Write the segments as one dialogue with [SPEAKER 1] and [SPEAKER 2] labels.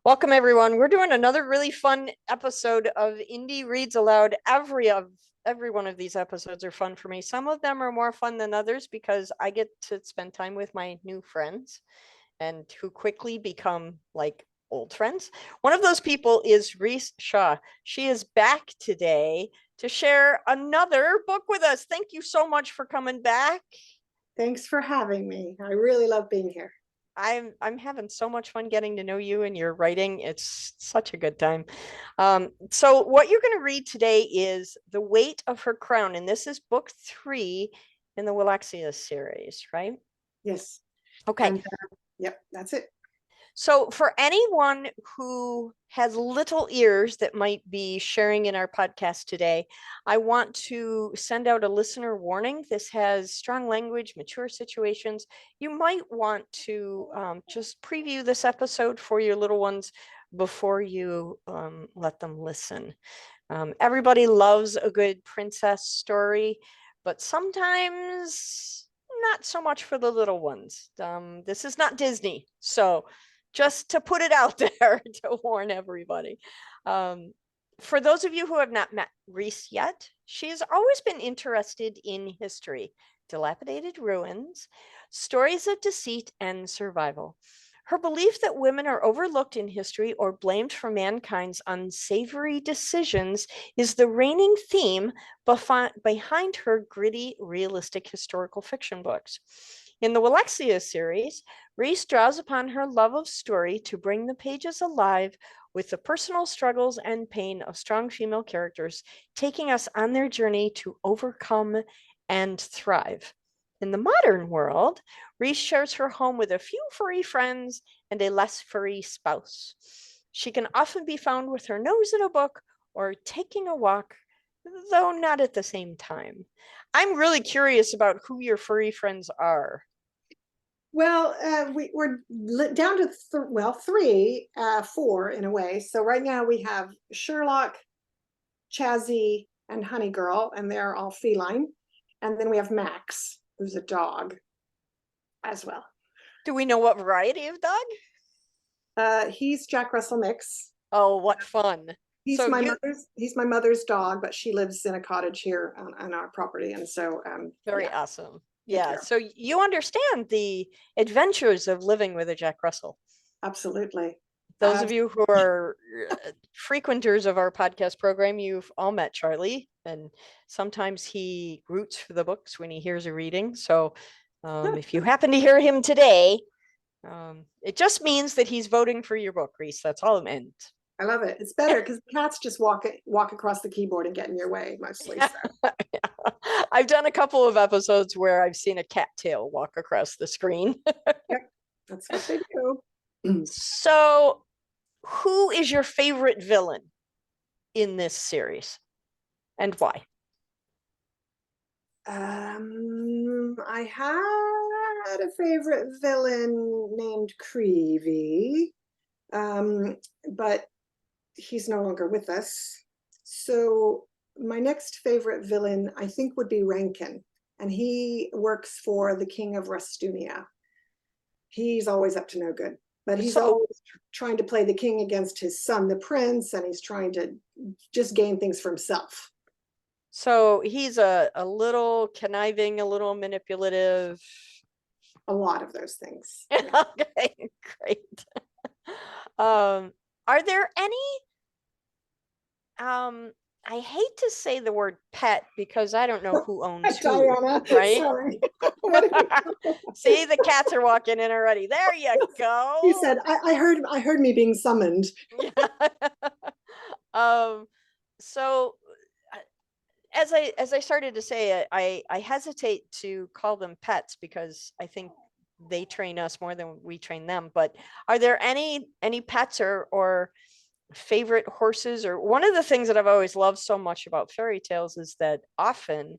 [SPEAKER 1] Welcome, everyone. We're doing another really fun episode of Indie Reads Aloud. Every one of these episodes are fun for me. Some of them are more fun than others because I get to spend time with my new friends and who quickly become like old friends. One of those people is Rhys Shaw. She is back today to share another book with us. Thank you so much for coming back.
[SPEAKER 2] Thanks for having me. I really love being here.
[SPEAKER 1] I'm having so much fun getting to know you and your writing. It's such a good time. So what you're going to read today is The Weight of Her Crown, and this is book 3 in the Welexia series, right?
[SPEAKER 2] Yes.
[SPEAKER 1] Okay.
[SPEAKER 2] And, yep, that's it.
[SPEAKER 1] So for anyone who has little ears that might be sharing in our podcast today, I want to send out a listener warning. This has strong language, mature situations. You might want to just preview this episode for your little ones before you let them listen. Everybody loves a good princess story, but sometimes not so much for the little ones. This is not Disney, so just to put it out there to warn everybody. For those of you who have not met Rhys yet, she's always been interested in history, dilapidated ruins, stories of deceit, and survival. Her belief that women are overlooked in history or blamed for mankind's unsavory decisions is the reigning theme behind her gritty, realistic historical fiction books. In the Welexia series, Rhys draws upon her love of story to bring the pages alive with the personal struggles and pain of strong female characters, taking us on their journey to overcome and thrive. In the modern world, Rhys shares her home with a few furry friends and a less furry spouse. She can often be found with her nose in a book or taking a walk, though not at the same time. I'm really curious about who your furry friends are.
[SPEAKER 2] Well, we're down to three, four in a way. So right now we have Sherlock, Chazzy, and Honey Girl, and they're all feline. And then we have Max, who's a dog as well.
[SPEAKER 1] Do we know what variety of dog?
[SPEAKER 2] He's Jack Russell mix.
[SPEAKER 1] Oh, what fun.
[SPEAKER 2] He's my mother's dog, but she lives in a cottage here on our property. And so
[SPEAKER 1] very awesome. Yeah. So you understand the adventures of living with a Jack Russell.
[SPEAKER 2] Absolutely.
[SPEAKER 1] Those of you who are frequenters of our podcast program, you've all met Charlie, and sometimes he roots for the books when he hears a reading. So if you happen to hear him today, it just means that he's voting for your book, Rhys. That's all it meant.
[SPEAKER 2] I love it. It's better because the cats just walk across the keyboard and get in your way mostly. So.
[SPEAKER 1] Yeah. I've done a couple of episodes where I've seen a cat tail walk across the screen.
[SPEAKER 2] Yep, that's what they do.
[SPEAKER 1] So, who is your favorite villain in this series, and why?
[SPEAKER 2] I had a favorite villain named Creevy, but he's no longer with us. So my next favorite villain, I think, would be Rankin, and he works for the King of Rustunia. He's always up to no good, but he's always trying to play the king against his son, the prince, and he's trying to just gain things for himself.
[SPEAKER 1] So he's a little conniving, a little manipulative.
[SPEAKER 2] A lot of those things.
[SPEAKER 1] Yeah. Okay, great. Are there any I hate to say the word pet because I don't know who owns who,
[SPEAKER 2] Diana,
[SPEAKER 1] right?
[SPEAKER 2] Sorry.
[SPEAKER 1] See, the cats are walking in already. There you go.
[SPEAKER 2] He said, I heard me being summoned.
[SPEAKER 1] So as I started to say, I hesitate to call them pets because I think they train us more than we train them. But are there any pets or favorite horses? Or one of the things that I've always loved so much about fairy tales is that often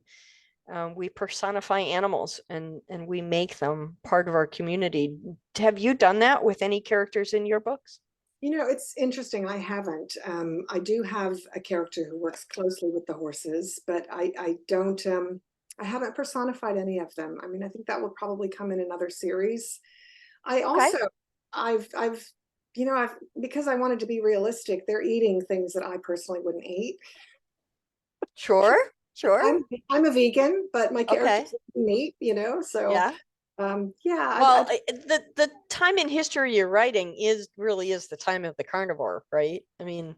[SPEAKER 1] we personify animals and we make them part of our community. Have you done that with any characters in your books?
[SPEAKER 2] You know, it's interesting. I haven't. I do have a character who works closely with the horses, but I don't. I haven't personified any of them. I mean, I think that will probably come in another series. I also, I've because I wanted to be realistic, they're eating things that I personally wouldn't eat.
[SPEAKER 1] Sure, sure.
[SPEAKER 2] I'm a vegan, but my
[SPEAKER 1] Okay.
[SPEAKER 2] characters eat meat, so
[SPEAKER 1] Yeah.
[SPEAKER 2] yeah,
[SPEAKER 1] Well, the time in history you're writing really is the time of the carnivore, right? I mean,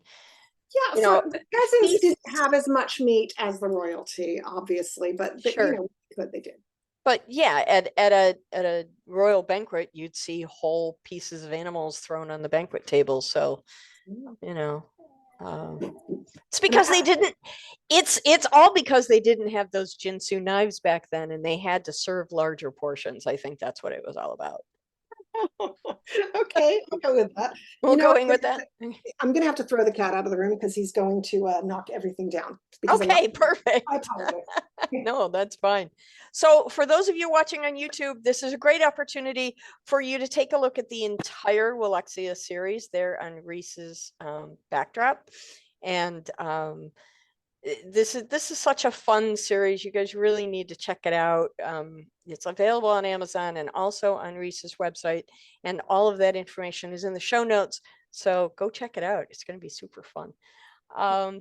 [SPEAKER 2] yeah,
[SPEAKER 1] you
[SPEAKER 2] for
[SPEAKER 1] know,
[SPEAKER 2] the peasants
[SPEAKER 1] feast,
[SPEAKER 2] didn't have as much meat as the royalty, obviously, but
[SPEAKER 1] sure.
[SPEAKER 2] but they did.
[SPEAKER 1] But yeah, at a royal banquet, you'd see whole pieces of animals thrown on the banquet table. So,
[SPEAKER 2] Yeah.
[SPEAKER 1] you know, um, it's
[SPEAKER 2] And I,
[SPEAKER 1] because they didn't. It's all because they didn't have those Jinsu knives back then, and they had to serve larger portions. I think that's what it was all about.
[SPEAKER 2] okay, I'll go with that.
[SPEAKER 1] Well, going with that.
[SPEAKER 2] I'm gonna have to throw the cat out of the room because he's going to knock everything down because I'm not.
[SPEAKER 1] Okay, perfect.
[SPEAKER 2] I apologize.
[SPEAKER 1] No, that's fine. So, for those of you watching on YouTube, this is a great opportunity for you to take a look at the entire Welexia series there on Rhys's backdrop. And this is such a fun series. You guys really need to check it out. It's available on Amazon and also on Rhys's website, and all of that information is in the show notes. So go check it out. It's going to be super fun.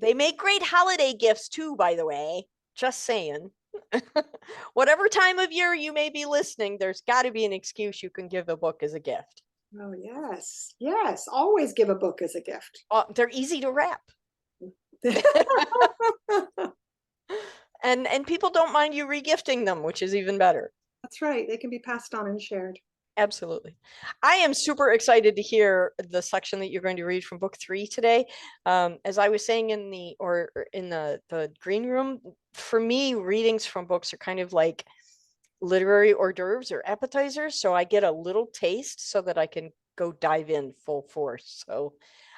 [SPEAKER 1] They make great holiday gifts too, by the way. Just saying. Whatever time of year you may be listening, there's got to be an excuse you can give a book as a gift.
[SPEAKER 2] Oh yes, yes. Always give a book as a gift.
[SPEAKER 1] They're easy to wrap. And people don't mind you regifting them, which is even better.
[SPEAKER 2] That's right. They can be passed on and shared.
[SPEAKER 1] Absolutely. I am super excited to hear the section that you're going to read from book 3 today. As I was saying in the green room, for me, readings from books are kind of like literary hors d'oeuvres or appetizers. So I get a little taste so that I can go dive in full force. So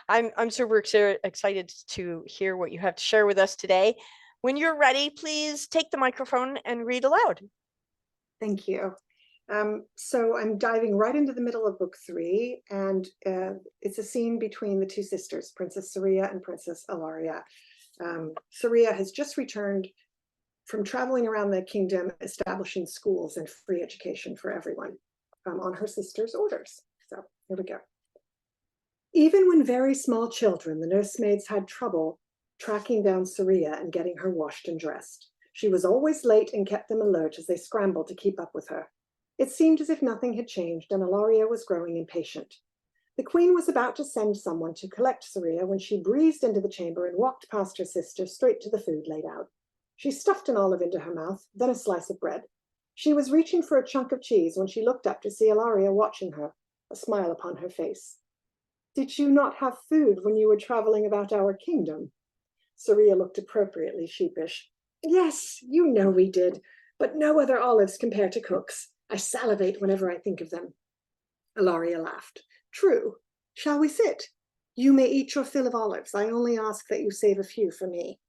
[SPEAKER 1] I'm super excited to hear what you have to share with us today. When you're ready, please take the microphone and read aloud.
[SPEAKER 2] Thank you. So I'm diving right into the middle of book 3, and it's a scene between the two sisters, Princess Saria and Princess Alaria. Saria has just returned from traveling around the kingdom, establishing schools and free education for everyone on her sister's orders. So here we go. Even when very small children, the nursemaids had trouble tracking down Saria and getting her washed and dressed. She was always late and kept them alert as they scrambled to keep up with her. It seemed as if nothing had changed, and Alaria was growing impatient. The queen was about to send someone to collect Saria when she breezed into the chamber and walked past her sister straight to the food laid out. She stuffed an olive into her mouth, then a slice of bread. She was reaching for a chunk of cheese when she looked up to see Alaria watching her, a smile upon her face. Did you not have food when you were traveling about our kingdom? Saria looked appropriately sheepish. Yes, you know we did, but no other olives compare to cook's. I salivate whenever I think of them. Alaria laughed. True. Shall we sit? You may eat your fill of olives. I only ask that you save a few for me.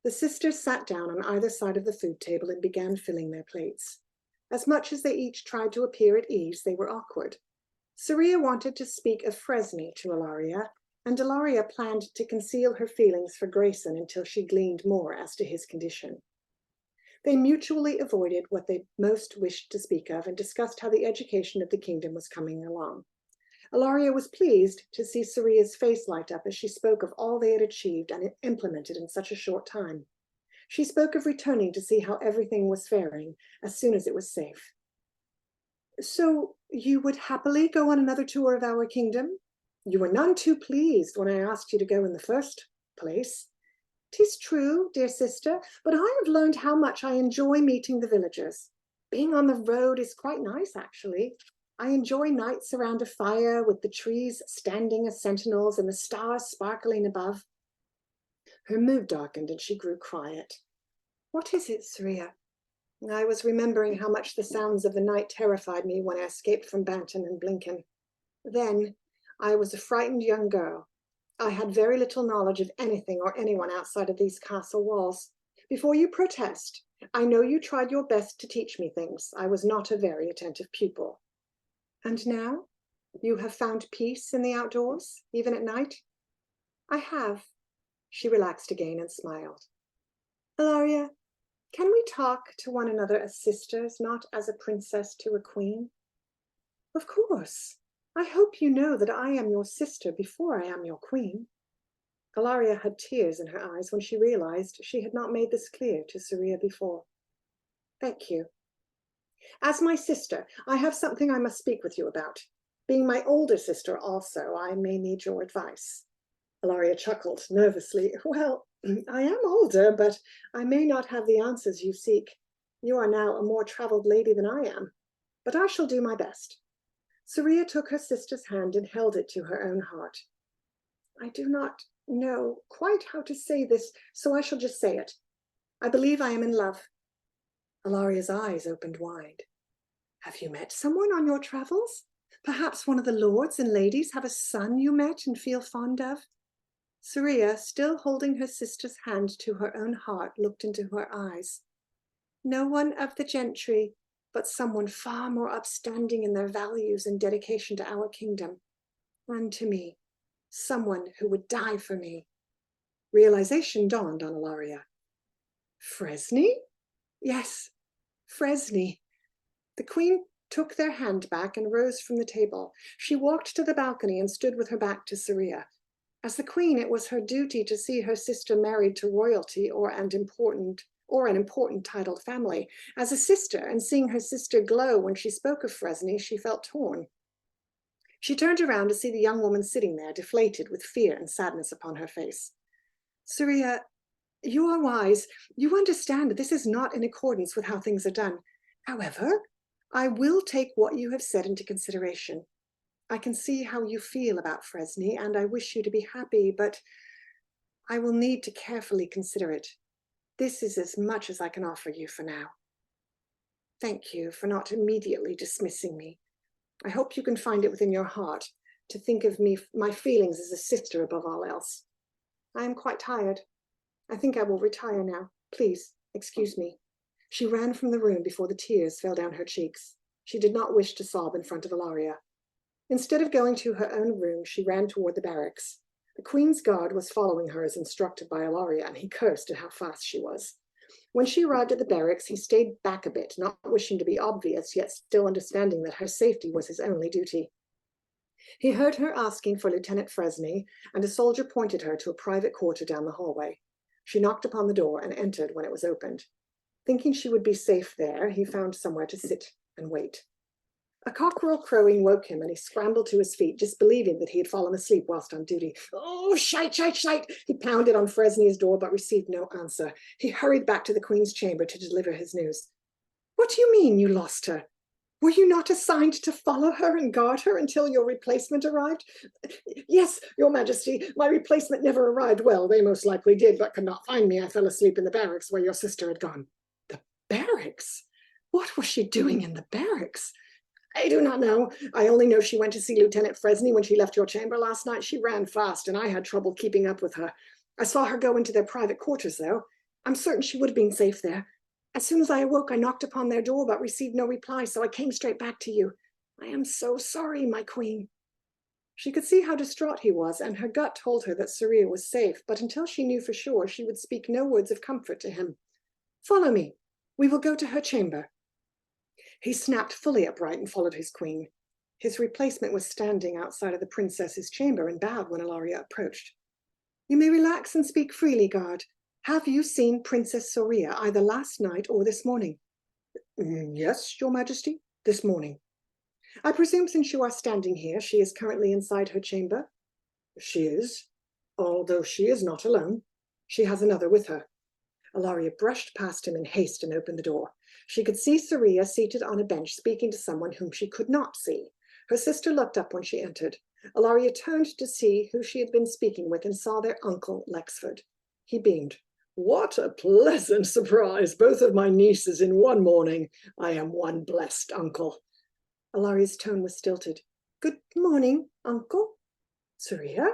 [SPEAKER 2] The sisters sat down on either side of the food table and began filling their plates. As much as they each tried to appear at ease, they were awkward. Saria wanted to speak of Fresney to Alaria, and Alaria planned to conceal her feelings for Grayson until she gleaned more as to his condition. They mutually avoided what they most wished to speak of and discussed how the education of the kingdom was coming along. Alaria was pleased to see Saria's face light up as she spoke of all they had achieved and implemented in such a short time. She spoke of returning to see how everything was faring as soon as it was safe. So you would happily go on another tour of our kingdom? You were none too pleased when I asked you to go in the first place. 'Tis true, dear sister, but I have learned how much I enjoy meeting the villagers. Being on the road is quite nice, actually. I enjoy nights around a fire with the trees standing as sentinels and the stars sparkling above. Her mood darkened and she grew quiet. What is it, Saria? I was remembering how much the sounds of the night terrified me when I escaped from Banton and Blinken. Then I was a frightened young girl. I had very little knowledge of anything or anyone outside of these castle walls. Before you protest, I know you tried your best to teach me things. I was not a very attentive pupil. And now? You have found peace in the outdoors, even at night? I have. She relaxed again and smiled. Ilaria, can we talk to one another as sisters, not as a princess to a queen? Of course. I hope you know that I am your sister before I am your queen. Ilaria had tears in her eyes when she realized she had not made this clear to Saria before. Thank you. As my sister, I have something I must speak with you about. Being my older sister also, I may need your advice. Ilaria chuckled nervously. Well, I am older, but I may not have the answers you seek. You are now a more traveled lady than I am, but I shall do my best. Saria took her sister's hand and held it to her own heart. I do not know quite how to say this, so I shall just say it. I believe I am in love. Ilaria's eyes opened wide. Have you met someone on your travels? Perhaps one of the lords and ladies have a son you met and feel fond of? Saria, still holding her sister's hand to her own heart, looked into her eyes. No one of the gentry, but someone far more upstanding in their values and dedication to our kingdom, and to me, someone who would die for me. Realization dawned on Ilaria. Fresney? Yes, Fresney. The queen took their hand back and rose from the table. She walked to the balcony and stood with her back to Saria. As the queen, it was her duty to see her sister married to royalty or an important titled family. As a sister, and seeing her sister glow when she spoke of Fresney, she felt torn. She turned around to see the young woman sitting there, deflated with fear and sadness upon her face. Saria, you are wise. You understand that this is not in accordance with how things are done. However, I will take what you have said into consideration. I can see how you feel about Fresney, and I wish you to be happy, but I will need to carefully consider it. This is as much as I can offer you for now. Thank you for not immediately dismissing me. I hope you can find it within your heart to think of me, my feelings as a sister above all else. I am quite tired. I think I will retire now. Please, excuse me. She ran from the room before the tears fell down her cheeks. She did not wish to sob in front of Ilaria. Instead of going to her own room, she ran toward the barracks. The queen's guard was following her as instructed by Ilaria, and he cursed at how fast she was. When she arrived at the barracks, he stayed back a bit, not wishing to be obvious, yet still understanding that her safety was his only duty. He heard her asking for Lieutenant Fresney, and a soldier pointed her to a private quarter down the hallway. She knocked upon the door and entered when it was opened. Thinking she would be safe there, he found somewhere to sit and wait. A cockerel crowing woke him, and he scrambled to his feet, disbelieving that he had fallen asleep whilst on duty. Oh, shite, shite, shite! He pounded on Fresney's door, but received no answer. He hurried back to the queen's chamber to deliver his news. What do you mean you lost her? Were you not assigned to follow her and guard her until your replacement arrived? Yes, your majesty, my replacement never arrived. Well, they most likely did, but could not find me. I fell asleep in the barracks where your sister had gone. The barracks? What was she doing in the barracks? I do not know. I only know she went to see Lieutenant Fresney when she left your chamber last night. She ran fast, and I had trouble keeping up with her. I saw her go into their private quarters, though. I'm certain she would have been safe there. As soon as I awoke, I knocked upon their door, but received no reply, so I came straight back to you. I am so sorry, my queen. She could see how distraught he was, and her gut told her that Saria was safe, but until she knew for sure, she would speak no words of comfort to him. Follow me. We will go to her chamber. He snapped fully upright and followed his queen. His replacement was standing outside of the princess's chamber and bowed when Ilaria approached. You may relax and speak freely, guard. Have you seen Princess Saria either last night or this morning? Yes, your majesty, this morning. I presume since you are standing here, she is currently inside her chamber? She is, although she is not alone. She has another with her. Ilaria brushed past him in haste and opened the door. She could see Saria seated on a bench speaking to someone whom she could not see. Her sister looked up when she entered. Ilaria turned to see who she had been speaking with and saw their uncle, Lexford. He beamed. What a pleasant surprise, both of my nieces in one morning. I am one blessed uncle. Ilaria's tone was stilted. Good morning, uncle. Saria?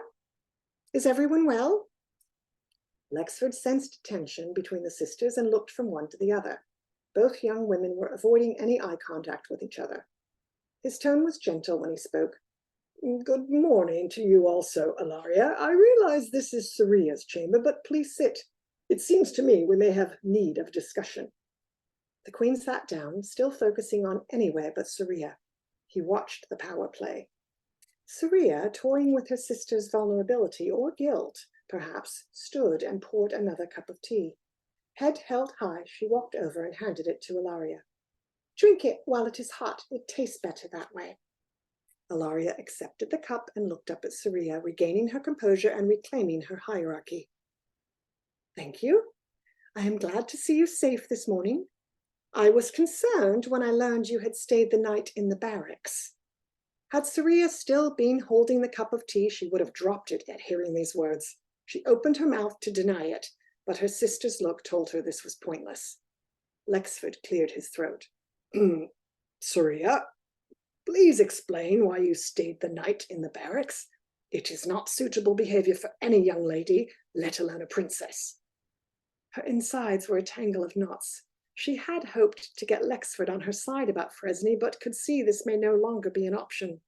[SPEAKER 2] Is everyone well? Lexford sensed tension between the sisters and looked from one to the other. Both young women were avoiding any eye contact with each other. His tone was gentle when he spoke. Good morning to you also, Ilaria. I realize this is Saria's chamber, but please sit. It seems to me we may have need of discussion. The queen sat down, still focusing on anywhere but Saria. He watched the power play. Saria, toying with her sister's vulnerability or guilt, perhaps, stood and poured another cup of tea. Head held high, she walked over and handed it to Ilaria. Drink it while it is hot. It tastes better that way. Ilaria accepted the cup and looked up at Saria, regaining her composure and reclaiming her hierarchy. Thank you. I am glad to see you safe this morning. I was concerned when I learned you had stayed the night in the barracks. Had Saria still been holding the cup of tea, she would have dropped it at hearing these words. She opened her mouth to deny it, but her sister's look told her this was pointless. Lexford cleared his throat. Saria, please explain why you stayed the night in the barracks. It is not suitable behavior for any young lady, let alone a princess. Her insides were a tangle of knots. She had hoped to get Lexford on her side about Fresney, but could see this may no longer be an option.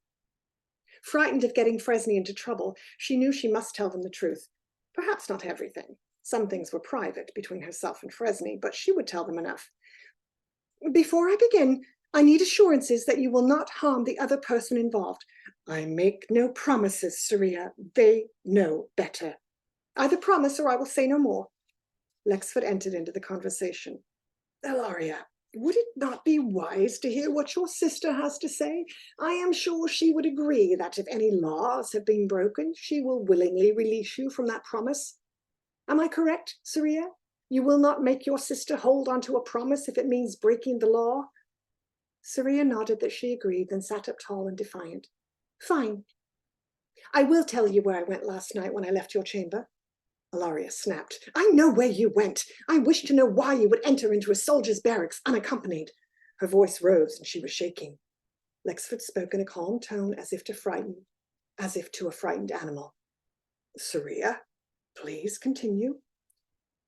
[SPEAKER 2] Frightened of getting Fresney into trouble, she knew she must tell them the truth. Perhaps not everything. Some things were private between herself and Fresney, but she would tell them enough. Before I begin, I need assurances that you will not harm the other person involved. I make no promises, Saria. They know better. Either promise or I will say no more. Lexford entered into the conversation. Ilaria, would it not be wise to hear what your sister has to say? I am sure she would agree that if any laws have been broken, she will willingly release you from that promise. Am I correct, Saria? You will not make your sister hold on to a promise if it means breaking the law? Saria nodded that she agreed, then sat up tall and defiant. Fine. I will tell you where I went last night when I left your chamber. Ilaria snapped. I know where you went. I wish to know why you would enter into a soldier's barracks unaccompanied. Her voice rose and she was shaking. Lexford spoke in a calm tone as if to a frightened animal. Saria, please continue.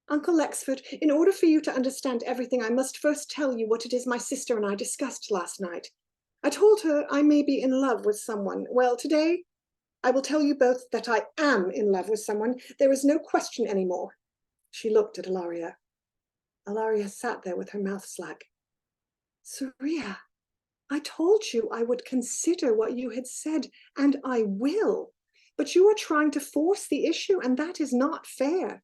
[SPEAKER 2] Uncle Lexford, in order for you to understand everything, I must first tell you what it is my sister and I discussed last night. I told her I may be in love with someone. Well, today I will tell you both that I am in love with someone. There is no question anymore. She looked at Ilaria. Ilaria sat there with her mouth slack. Saria, I told you I would consider what you had said, and I will. But you are trying to force the issue, and that is not fair.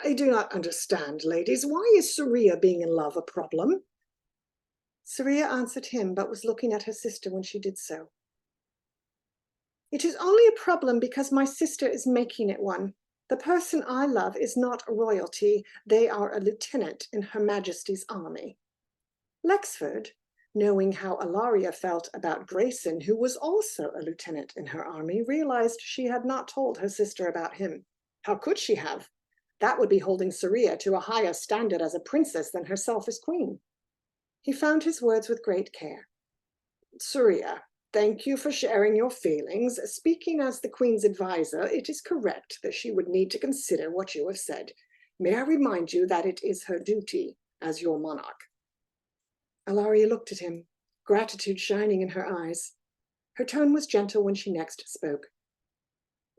[SPEAKER 2] I do not understand, ladies. Why is Saria being in love a problem? Saria answered him, but was looking at her sister when she did so. It is only a problem because my sister is making it one. The person I love is not royalty. They are a lieutenant in Her Majesty's army. Lexford, knowing how Ilaria felt about Grayson, who was also a lieutenant in her army, realized she had not told her sister about him. How could she have? That would be holding Saria to a higher standard as a princess than herself as queen. He found his words with great care. Saria, thank you for sharing your feelings. Speaking as the Queen's advisor, it is correct that she would need to consider what you have said. May I remind you that it is her duty as your monarch. Ilaria looked at him, gratitude shining in her eyes. Her tone was gentle when she next spoke.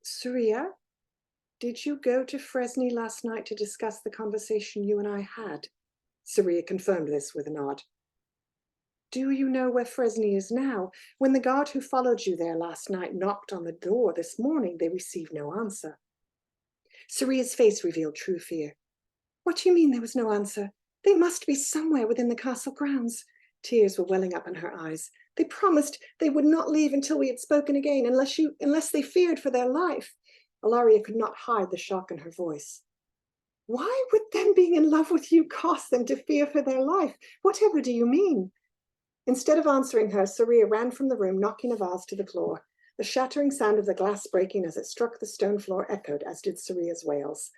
[SPEAKER 2] Saria, did you go to Fresney last night to discuss the conversation you and I had? Saria confirmed this with a nod. Do you know where Fresney is now? When the guard who followed you there last night knocked on the door this morning, they received no answer. Saria's face revealed true fear. What do you mean there was no answer? They must be somewhere within the castle grounds. Tears were welling up in her eyes. They promised they would not leave until we had spoken again, unless they feared for their life. Ilaria could not hide the shock in her voice. Why would them being in love with you cause them to fear for their life? Whatever do you mean? Instead of answering her, Saria ran from the room, knocking a vase to the floor. The shattering sound of the glass breaking as it struck the stone floor echoed, as did Saria's wails.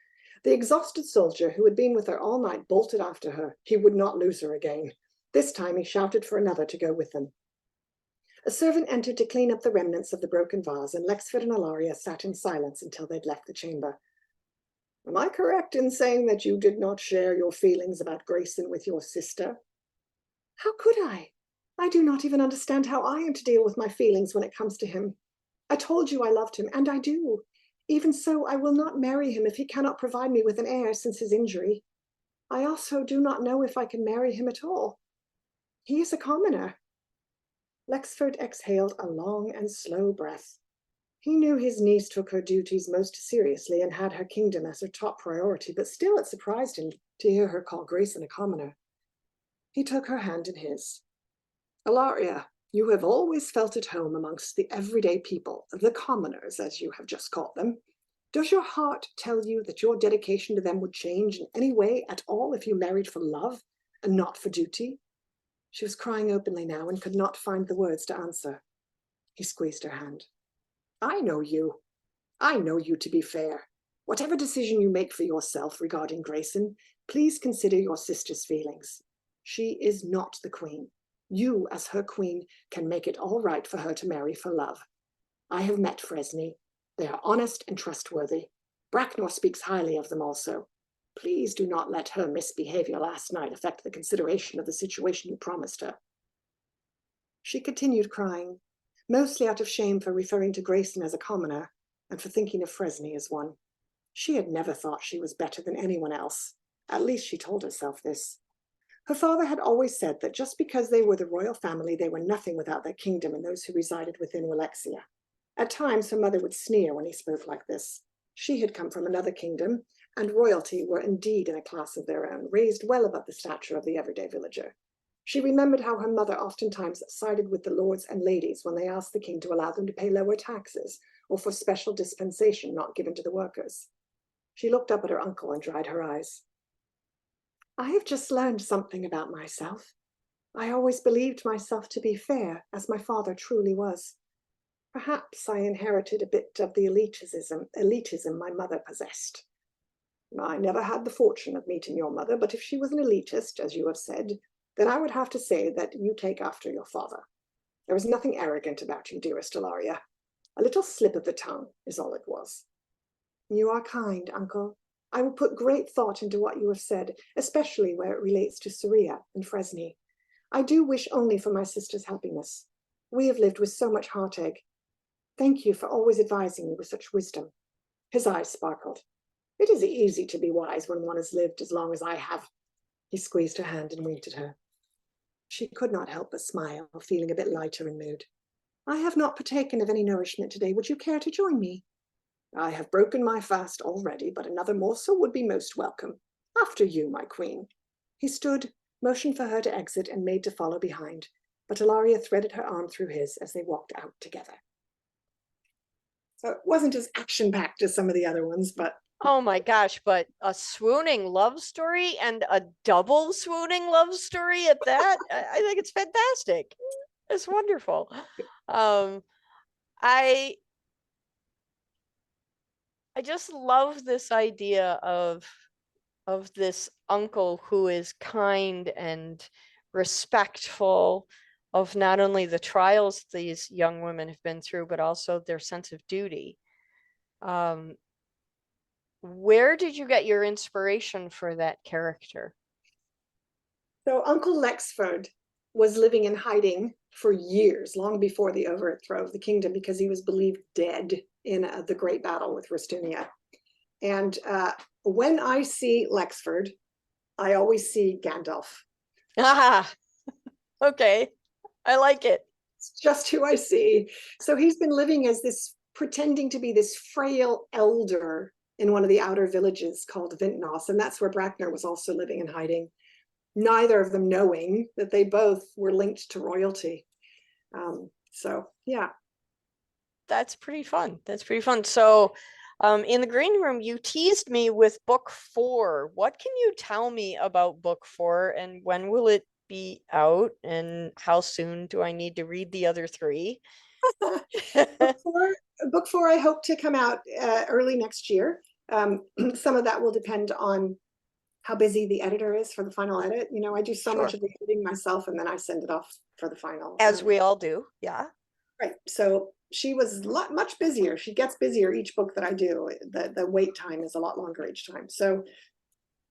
[SPEAKER 2] The exhausted soldier who had been with her all night bolted after her. He would not lose her again. This time he shouted for another to go with them. A servant entered to clean up the remnants of the broken vase, and Lexford and Ilaria sat in silence until they'd left the chamber. Am I correct in saying that you did not share your feelings about Grayson with your sister? How could I? I do not even understand how I am to deal with my feelings when it comes to him. I told you I loved him, and I do. Even so, I will not marry him if he cannot provide me with an heir since his injury. I also do not know if I can marry him at all. He is a commoner. Lexford exhaled a long and slow breath. He knew his niece took her duties most seriously and had her kingdom as her top priority, but still it surprised him to hear her call Grayson a commoner. He took her hand in his. Ilaria, you have always felt at home amongst the everyday people, the commoners, as you have just called them. Does your heart tell you that your dedication to them would change in any way at all if you married for love and not for duty? She was crying openly now and could not find the words to answer. He squeezed her hand. I know you. I know you to be fair. Whatever decision you make for yourself regarding Grayson, please consider your sister's feelings. She is not the queen. You, as her queen, can make it all right for her to marry for love. I have met Fresney. They are honest and trustworthy. Bracknor speaks highly of them also. Please do not let her misbehavior last night affect the consideration of the situation you promised her. She continued crying, mostly out of shame for referring to Grayson as a commoner and for thinking of Fresney as one. She had never thought she was better than anyone else. At least she told herself this. Her father had always said that just because they were the royal family, they were nothing without their kingdom and those who resided within Welexia. At times, her mother would sneer when he spoke like this. She had come from another kingdom, and royalty were indeed in a class of their own, raised well above the stature of the everyday villager. She remembered how her mother oftentimes sided with the lords and ladies when they asked the king to allow them to pay lower taxes or for special dispensation not given to the workers. She looked up at her uncle and dried her eyes. I have just learned something about myself. I always believed myself to be fair, as my father truly was. Perhaps I inherited a bit of the elitism my mother possessed. I never had the fortune of meeting your mother, but if she was an elitist, as you have said, then I would have to say that you take after your father. There was nothing arrogant about you, dearest Ilaria. A little slip of the tongue is all it was. You are kind, uncle. I will put great thought into what you have said, especially where it relates to Saria and Fresney. I do wish only for my sister's happiness. We have lived with so much heartache. Thank you for always advising me with such wisdom. His eyes sparkled. It is easy to be wise when one has lived as long as I have. He squeezed her hand and winked at her. She could not help but smile, feeling a bit lighter in mood. I have not partaken of any nourishment today. Would you care to join me? I have broken my fast already, but another morsel would be most welcome. After you, my queen. He stood, motioned for her to exit, and made to follow behind, but Ilaria threaded her arm through his as they walked out together. So it wasn't as action-packed as some of the other ones, but
[SPEAKER 1] Oh my gosh, but a swooning love story and a double swooning love story at that. I think it's fantastic. It's wonderful. Um, I I just love this idea of this uncle who is kind and respectful of not only the trials these young women have been through, but also their sense of duty. Um, where did you get your inspiration for that character?
[SPEAKER 2] so Uncle Lexford was living in hiding for years, long before the overthrow of the kingdom, because he was believed dead in the great battle with Ristunia. And when I see Lexford, I always see Gandalf.
[SPEAKER 1] Ah, okay. I like it.
[SPEAKER 2] It's just who I see. So he's been living as this, pretending to be this frail elder in one of the outer villages called Vintnos, and that's where Bracknor was also living and hiding, neither of them knowing that they both were linked to royalty. So yeah.
[SPEAKER 1] That's pretty fun. That's pretty fun. So, in the green room, you teased me with book 4. What can you tell me about book 4 and when will it be out and how soon do I need to read the other 3?
[SPEAKER 2] book, four, book four, I hope to come out early next year. Some of that will depend on how busy the editor is for the final edit. You know, I do so
[SPEAKER 1] Sure.
[SPEAKER 2] much of the editing myself and then I send it off for the final.
[SPEAKER 1] As we all do. Yeah.
[SPEAKER 2] Right. So she was much busier. She gets busier each book that I do. The wait time is a lot longer each time. So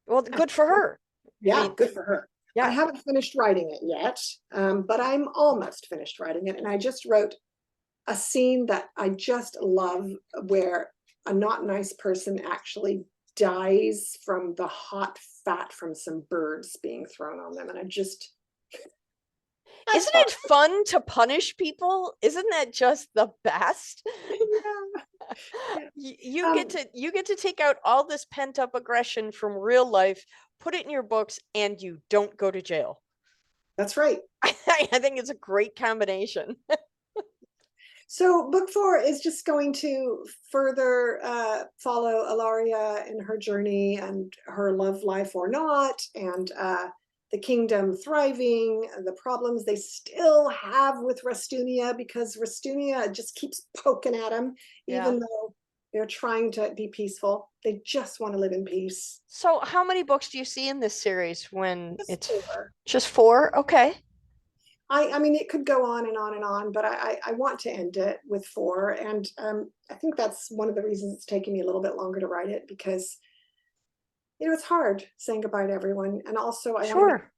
[SPEAKER 1] Well, good for her.
[SPEAKER 2] yeah,
[SPEAKER 1] I mean,
[SPEAKER 2] good for her. I
[SPEAKER 1] yeah.
[SPEAKER 2] haven't finished writing it yet, but I'm almost finished writing it. And I just wrote a scene that I just love where a not nice person actually dies from the hot fat from some birds being thrown on them. And I just,
[SPEAKER 1] Isn't it fun to punish people? Isn't that just the best?
[SPEAKER 2] Yeah.
[SPEAKER 1] You get to take out all this pent up aggression from real life, put it in your books, and you don't go to jail.
[SPEAKER 2] That's right.
[SPEAKER 1] I think it's a great combination.
[SPEAKER 2] So book 4 is just going to further follow Ilaria in her journey and her love life or not, and the kingdom thriving, the problems they still have with Restunia because Restunia just keeps poking at them,
[SPEAKER 1] Yeah.
[SPEAKER 2] even though they're trying to be peaceful. They just want to live in peace.
[SPEAKER 1] So, how many books do you see in this series when
[SPEAKER 2] Just
[SPEAKER 1] it's
[SPEAKER 2] 4.
[SPEAKER 1] just four? Okay.
[SPEAKER 2] I mean, it could go on and on and on, but I want to end it with 4. And I think that's one of the reasons it's taking me a little bit longer to write it because, it's hard saying goodbye to everyone. And also
[SPEAKER 1] Sure.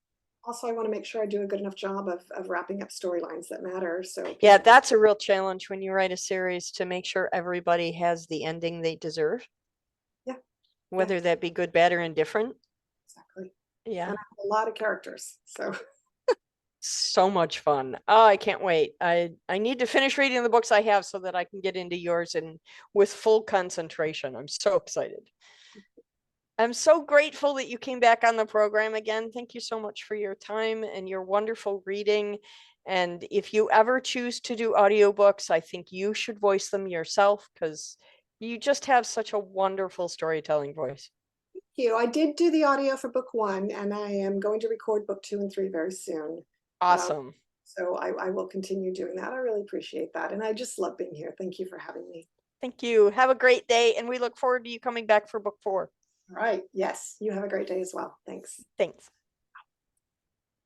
[SPEAKER 2] I want to make sure I do a good enough job of wrapping up storylines that matter. So
[SPEAKER 1] Yeah,
[SPEAKER 2] people,
[SPEAKER 1] that's a real challenge when you write a series to make sure everybody has the ending they deserve,
[SPEAKER 2] yeah, yeah,
[SPEAKER 1] whether that be good, bad, or indifferent.
[SPEAKER 2] exactly.
[SPEAKER 1] Yeah.
[SPEAKER 2] And I have a lot of characters. So
[SPEAKER 1] So much fun. Oh, I can't wait. I need to finish reading the books I have so that I can get into yours and with full concentration. I'm so excited. I'm so grateful that you came back on the program again. Thank you so much for your time and your wonderful reading. And if you ever choose to do audiobooks, I think you should voice them yourself because you just have such a wonderful storytelling voice.
[SPEAKER 2] thank you. I did do the audio for book 1, and I am going to record book 2 and 3 very soon. Uh,
[SPEAKER 1] Awesome.
[SPEAKER 2] so I will continue doing that. I really appreciate that. And I just love being here. Thank you for having me.
[SPEAKER 1] Thank you. Have a great day. And we look forward to you coming back for book 4.
[SPEAKER 2] All right. Yes. You have a great day as well. Thanks.
[SPEAKER 1] Thanks.